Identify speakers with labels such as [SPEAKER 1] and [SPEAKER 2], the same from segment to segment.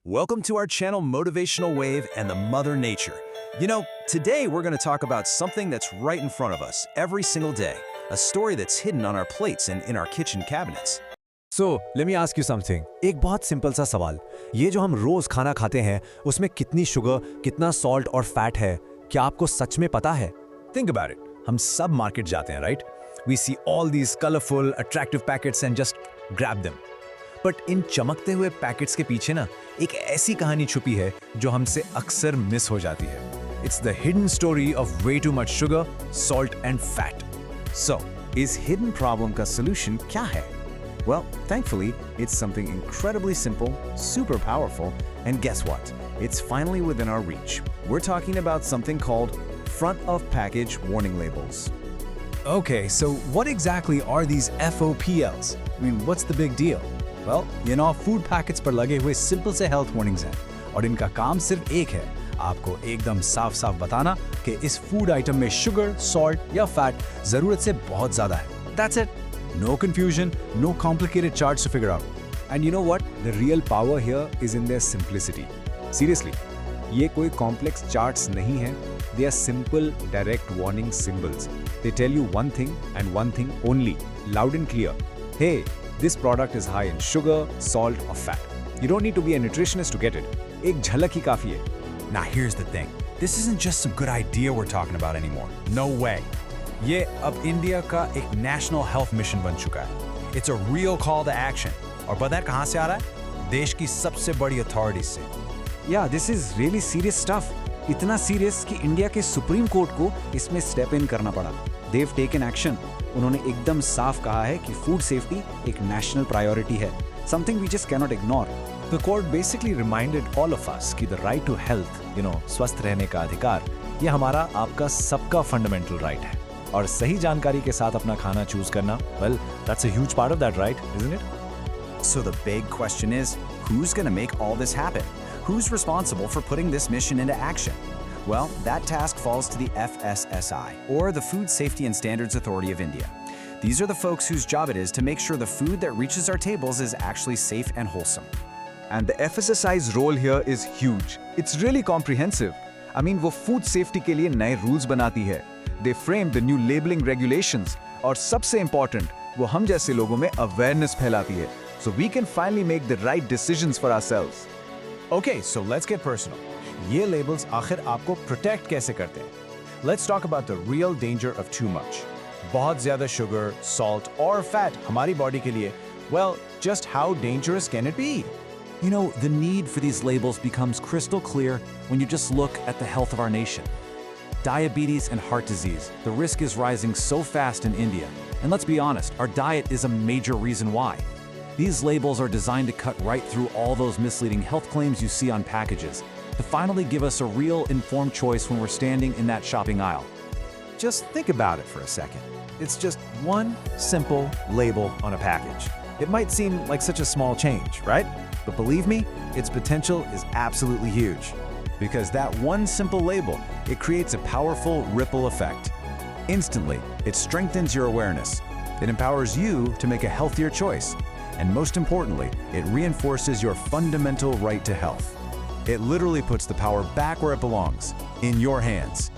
[SPEAKER 1] Welcome to our channel Motivational Wave and the Mother Nature. Today we're going to talk about something that's right in front of us every single day, a story that's hidden on our plates and in our kitchen cabinets.
[SPEAKER 2] So, let me ask you something. एक बहुत simple सा सवाल. ये जो हम रोज खाना खाते हैं, उसमें कितनी शुगर, कितना सॉल्ट और फैट है, क्या आपको सच में पता है?
[SPEAKER 1] Think about it. हम सब मार्केट जाते हैं, right? We see all these colorful, attractive packets and just grab them. But in चमकते हुए पैकेट्स के पीछे ना एक ऐसी कहानी छुपी है जो हमसे अक्सर मिस हो जाती है. It's the hidden story of way too much sugar, salt and fat. So, is hidden problem का solution क्या है? Well, thankfully, it's something incredibly simple, super powerful, and guess what? It's finally within our reach. We're talking about something called front of package warning labels.
[SPEAKER 3] Okay, so what exactly are these FOPLs? I mean, what's the big deal? Well, food packets पर लगे हुए simple से health warnings हैं और इनका काम सिर्फ एक है, आपको एकदम साफ-साफ बताना कि इस फूड आइटम में शुगर, सॉल्ट या फैट जरूरत से बहुत ज्यादा है. That's it. No confusion, no complicated charts to figure out.
[SPEAKER 2] And you know what? The real power here is in their simplicity. Seriously, ये कोई complex charts नहीं हैं. They are simple, direct warning symbols. They tell you one thing and one thing only, loud and clear. Hey, this product is high in sugar, salt or fat. You don't need to be a nutritionist to get it. एक झलक ही काफी है.
[SPEAKER 1] Now here's the thing. This isn't just some good idea we're talking about anymore. No way. ये अब India का एक national health mission बन चुका है. It's a real call to action. और पता है कहाँ से आ रहा है? देश की सबसे बड़ी अथॉरिटीज से.
[SPEAKER 2] Yeah, this is really serious stuff. इतना सीरियस कि इंडिया के सुप्रीम कोर्ट को इसमें स्टेप इन करना पड़ा. They've taken action. उन्होंने एकदम साफ कहा है कि फूड सेफ्टी एक नेशनल प्रायोरिटी है. Something we just cannot ignore.
[SPEAKER 3] The court basically reminded all of us कि the right to health, स्वस्थ रहने का अधिकार, ये हमारा आपका सबका फंडामेंटल राइट है. और सही जानकारी के साथ अपना खाना चूज करना, well, that's a huge part of that right, isn't it?
[SPEAKER 1] So the big question is, who's going to make all this happen? Who's responsible for putting this mission into action? Well, that task falls to the FSSI, or the Food Safety and Standards Authority of India. These are the folks whose job it is to make sure the food that reaches our tables is actually safe and wholesome.
[SPEAKER 4] And the FSSI's role here is huge. It's really comprehensive. I mean, वो food safety के लिए नए rules बनाती है. They frame the new labeling regulations. और सबसे important, वो हम जैसे लोगों में awareness फैलाती है. So we can finally make the right decisions for ourselves.
[SPEAKER 3] Okay, so let's get personal. ये labels आखिर आपको protect कैसे करते हैं? Let's talk about the real danger of too much. बहुत ज़्यादा sugar, salt or fat हमारी body के लिए, well, just how dangerous can it be?
[SPEAKER 5] The need for these labels becomes crystal clear when you just look at the health of our nation. Diabetes and heart disease, the risk is rising so fast in India. And let's be honest, our diet is a major reason why. These labels are designed to cut right through all those misleading health claims you see on packages, to finally give us a real informed choice when we're standing in that shopping aisle.
[SPEAKER 3] Just think about it for a second. It's just one simple label on a package. It might seem like such a small change, right? But believe me, its potential is absolutely huge. Because that one simple label, it creates a powerful ripple effect. Instantly, it strengthens your awareness. It empowers you to make a healthier choice. And most importantly, it reinforces your fundamental right to health. It literally puts the power back where it belongs, in your hands.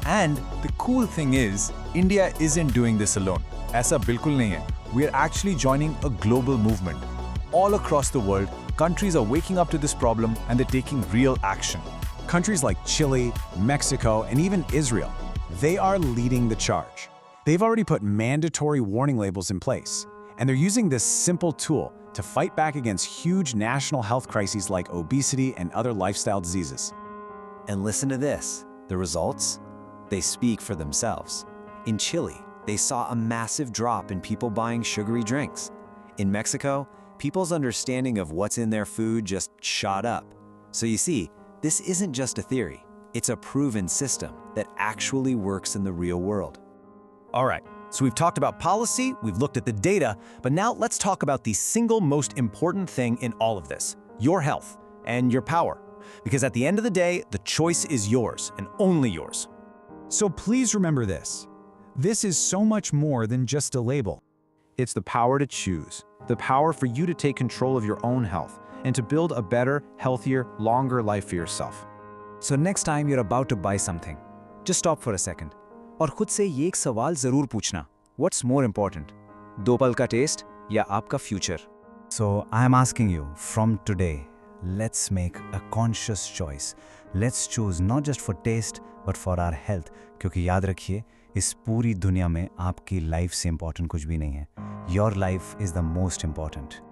[SPEAKER 1] And the cool thing is, India isn't doing this alone.
[SPEAKER 3] ऐसा बिल्कुल नहीं है. We are actually joining a global movement. All across the world, countries are waking up to this problem and they're taking real action. Countries like Chile, Mexico, and even Israel, they are leading the charge. They've already put mandatory warning labels in place, and they're using this simple tool to fight back against huge national health crises like obesity and other lifestyle diseases.
[SPEAKER 5] And listen to this. The results? They speak for themselves. In Chile, they saw a massive drop in people buying sugary drinks. In Mexico, people's understanding of what's in their food just shot up. So you see, this isn't just a theory. It's a proven system that actually works in the real world.
[SPEAKER 1] All right, so we've talked about policy, we've looked at the data, but now let's talk about the single most important thing in all of this, your health and your power. Because at the end of the day, the choice is yours and only yours.
[SPEAKER 3] So please remember this. This is so much more than just a label. It's the power to choose, the power for you to take control of your own health and to build a better, healthier, longer life for yourself.
[SPEAKER 2] So next time you're about to buy something, just stop for a second. और खुद से ये एक सवाल जरूर पूछना, What's more important? 2 पल का टेस्ट या आपका future? So I am asking you from today, let's make a conscious choice. Let's choose not just for taste but for our health. क्योंकि याद रखिए, इस पूरी दुनिया में आपकी लाइफ से इम्पोर्टेंट कुछ भी नहीं है. Your life is the most important.